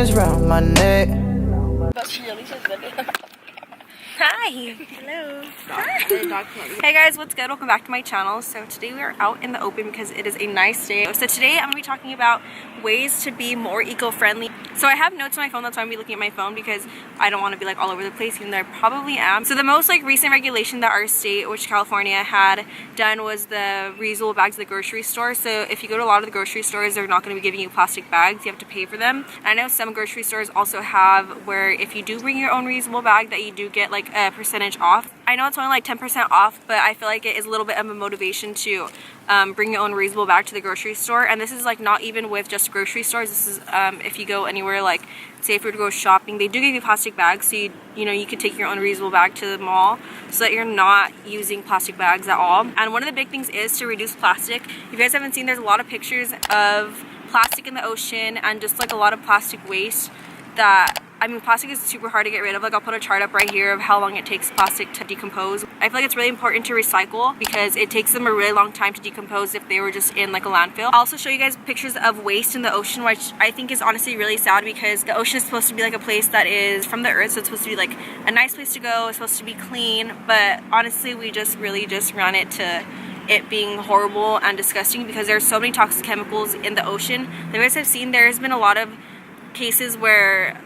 chains round my neck. Hi. Hello. Hi. Hey guys, what's good? Welcome back to my channel. So today we are out in the open because it is a nice day. So today I'm going to be talking about ways to be more eco-friendly. So I have notes on my phone, that's why I'm going to be looking at my phone because I don't want to be like all over the place, even though I probably am. So the most like recent regulation that our state, which California, had done was the reusable bags at the grocery store. So if you go to a lot of the grocery stores, they're not going to be giving you plastic bags. You have to pay for them. And I know some grocery stores also have where if you do bring your own reusable bag that you do get like a percentage off. I know it's only like 10% off, but I feel like it is a little bit of a motivation to bring your own reusable bag to the grocery store. And this is like not even with just grocery stores. This is if you go anywhere, like say if you were to go shopping, they do give you plastic bags, so you know you could take your own reusable bag to the mall so that you're not using plastic bags at all. And one of the big things is to reduce plastic. If you guys haven't seen, there's a lot of pictures of plastic in the ocean and just like a lot of plastic waste that, I mean, plastic is super hard to get rid of. Like I'll put a chart up right here of how long it takes plastic to decompose. I feel like it's really important to recycle because it takes them a really long time to decompose if they were just in like a landfill. I'll also show you guys pictures of waste in the ocean, which I think is honestly really sad because the ocean is supposed to be like a place that is from the earth, so it's supposed to be like a nice place to go, it's supposed to be clean, but honestly we just really just run it to it being horrible and disgusting because there are so many toxic chemicals in the ocean. Like you guys have seen, there's been a lot of cases where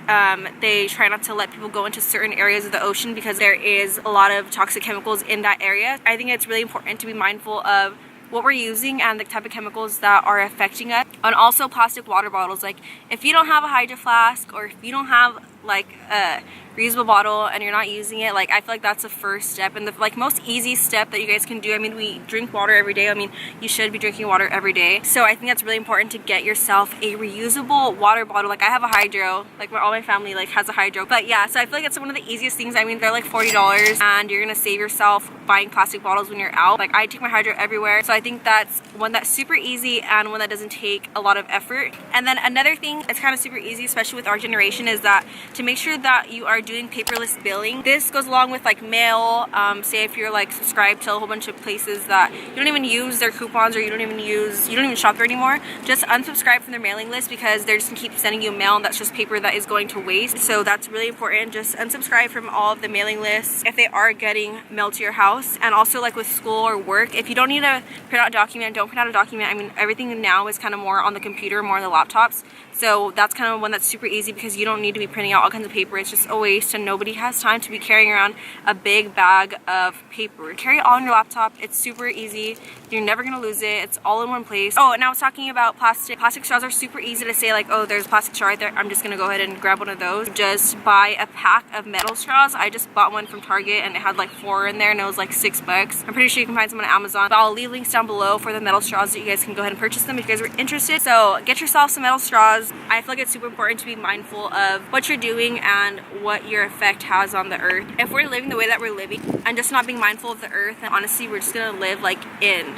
they try not to let people go into certain areas of the ocean because there is a lot of toxic chemicals in that area. I think it's really important to be mindful of what we're using and the type of chemicals that are affecting us. And also plastic water bottles. Like if you don't have a Hydro Flask or if you don't have like a reusable bottle and you're not using it, like I feel like that's the first step and the like most easy step that you guys can do. I mean, we drink water every day. I mean, you should be drinking water every day. So I think that's really important to get yourself a reusable water bottle. Like I have a Hydro, like all my family like has a Hydro. But yeah, so I feel like it's one of the easiest things. I mean, they're like $40 and you're gonna save yourself buying plastic bottles when you're out. Like I take my Hydro everywhere. So I think that's one that's super easy and one that doesn't take a lot of effort. And then another thing that's kind of super easy, especially with our generation, is that to make sure that you are doing paperless billing. This goes along with like mail. Say if you're like subscribed to a whole bunch of places that you don't even use their coupons or you don't even shop there anymore, just unsubscribe from their mailing list because they're just gonna keep sending you mail and that's just paper that is going to waste. So that's really important. Just unsubscribe from all of the mailing lists if they are getting mail to your house. And also like with school or work, if you don't need to print out a document, don't print out a document. I mean, everything now is kind of more on the computer, more on the laptops. So that's kind of one that's super easy because you don't need to be printing out all kinds of paper. It's just a waste and nobody has time to be carrying around a big bag of paper. Carry it all on your laptop. It's super easy. You're never gonna lose it. It's all in one place. Oh, and I was talking about plastic. Plastic straws are super easy to say like, oh, there's a plastic straw right there. I'm just gonna go ahead and grab one of those. Just buy a pack of metal straws. I just bought one from Target and it had like 4 in there and it was like $6. I'm pretty sure you can find some on Amazon. But I'll leave links down below for the metal straws that you guys can go ahead and purchase them if you guys are interested. So get yourself some metal straws. I feel like it's super important to be mindful of what you're doing and what your effect has on the earth. If we're living the way that we're living and just not being mindful of the earth, and honestly we're just gonna live like in,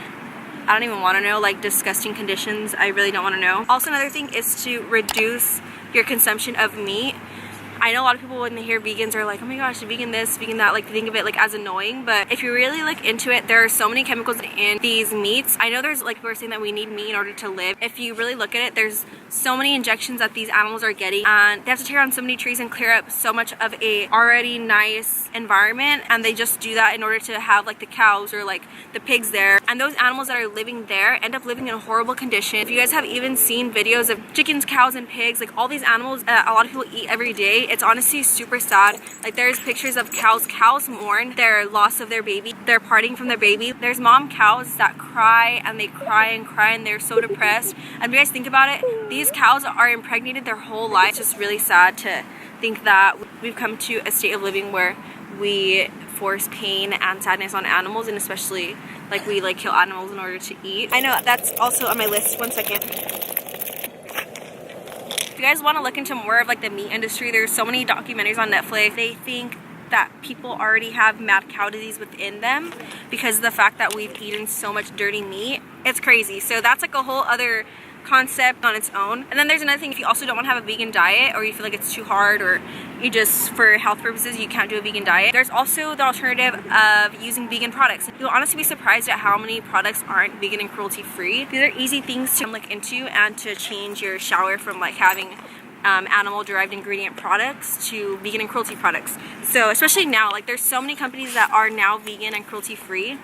I don't even want to know, like disgusting conditions. I really don't want to know. Also another thing is to reduce your consumption of meat. I know a lot of people when they hear vegans are like, oh my gosh, vegan this, vegan that, like think of it like as annoying, but if you're really like into it, there are so many chemicals in these meats. I know there's like people are saying that we need meat in order to live. If you really look at it, there's so many injections that these animals are getting and they have to tear down so many trees and clear up so much of a already nice environment, and they just do that in order to have like the cows or like the pigs there, and those animals that are living there end up living in a horrible condition. If you guys have even seen videos of chickens, cows, and pigs, like all these animals that a lot of people eat every day, it's honestly super sad. Like there's pictures of cows mourn their loss of their baby. They're parting from their baby. There's mom cows that cry and they cry and cry and they're so depressed. And if you guys think about it, these cows are impregnated their whole life. It's just really sad to think that we've come to a state of living where we force pain and sadness on animals, and especially like we like kill animals in order to eat. I know that's also on my list. One second. If you guys want to look into more of like the meat industry, there's so many documentaries on Netflix. They think that people already have mad cow disease within them because of the fact that we've eaten so much dirty meat. It's crazy. So that's like a whole other concept on its own. And then there's another thing, if you also don't want to have a vegan diet, or you feel like it's too hard, or you just, for health purposes, you can't do a vegan diet, there's also the alternative of using vegan products. You'll honestly be surprised at how many products aren't vegan and cruelty free. These are easy things to look into and to change your shower from like having animal derived ingredient products to vegan and cruelty products. So especially now, like there's so many companies that are now vegan and cruelty free.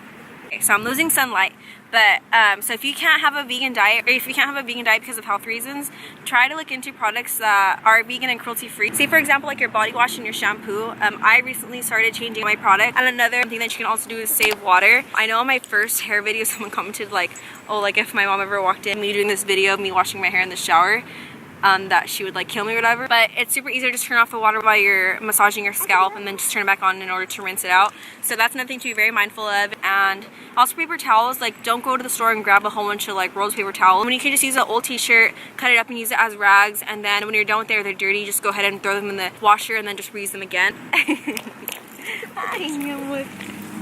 Okay, so I'm losing sunlight, but so if you can't have a vegan diet, or if you can't have a vegan diet because of health reasons, try to look into products that are vegan and cruelty free. Say for example, like your body wash and your shampoo. I recently started changing my product, and another thing that you can also do is save water. I know on my first hair video someone commented like, oh, like if my mom ever walked in me doing this video of me washing my hair in the shower, that she would like kill me or whatever. But it's super easy to just turn off the water while you're massaging your scalp and then just turn it back on in order to rinse it out. So that's another thing to be very mindful of. And also paper towels, like don't go to the store and grab a whole bunch of like rolls of paper towels. When you can just use an old t-shirt, cut it up and use it as rags, and then when you're done with it or they're dirty, just go ahead and throw them in the washer and then just reuse them again. I know it.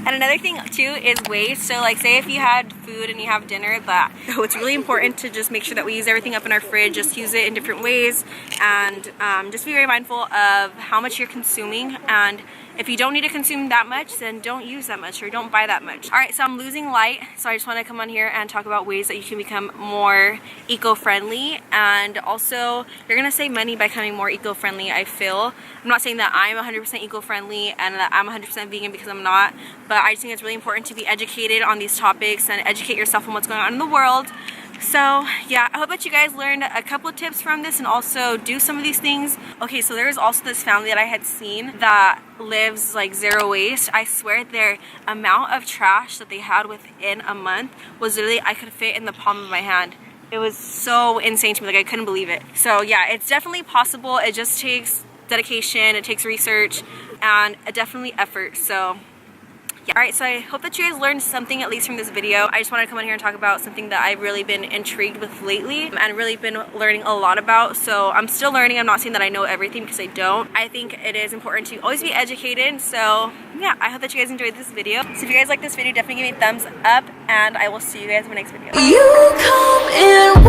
And another thing too is waste. So like say if you had food and you have dinner, so it's really important to just make sure that we use everything up in our fridge, just use it in different ways, and just be very mindful of how much you're consuming. And if you don't need to consume that much, then don't use that much or don't buy that much. Alright, so I'm losing light, so I just want to come on here and talk about ways that you can become more eco-friendly. And also, you're going to save money by becoming more eco-friendly, I feel. I'm not saying that I'm 100% eco-friendly and that I'm 100% vegan, because I'm not. But I just think it's really important to be educated on these topics and educate yourself on what's going on in the world. So yeah, I hope that you guys learned a couple of tips from this and also do some of these things. Okay, so there was also this family that I had seen that lives like zero waste. I swear their amount of trash that they had within a month was literally, I could fit in the palm of my hand. It was so insane to me, like I couldn't believe it. So yeah, it's definitely possible. It just takes dedication, it takes research, and definitely effort. So yeah. Alright, so I hope that you guys learned something at least from this video. I just wanted to come in here and talk about something that I've really been intrigued with lately and really been learning a lot about. So I'm still learning. I'm not saying that I know everything, because I don't. I think it is important to always be educated. So yeah, I hope that you guys enjoyed this video. So if you guys like this video, definitely give me a thumbs up, and I will see you guys in my next video. You come in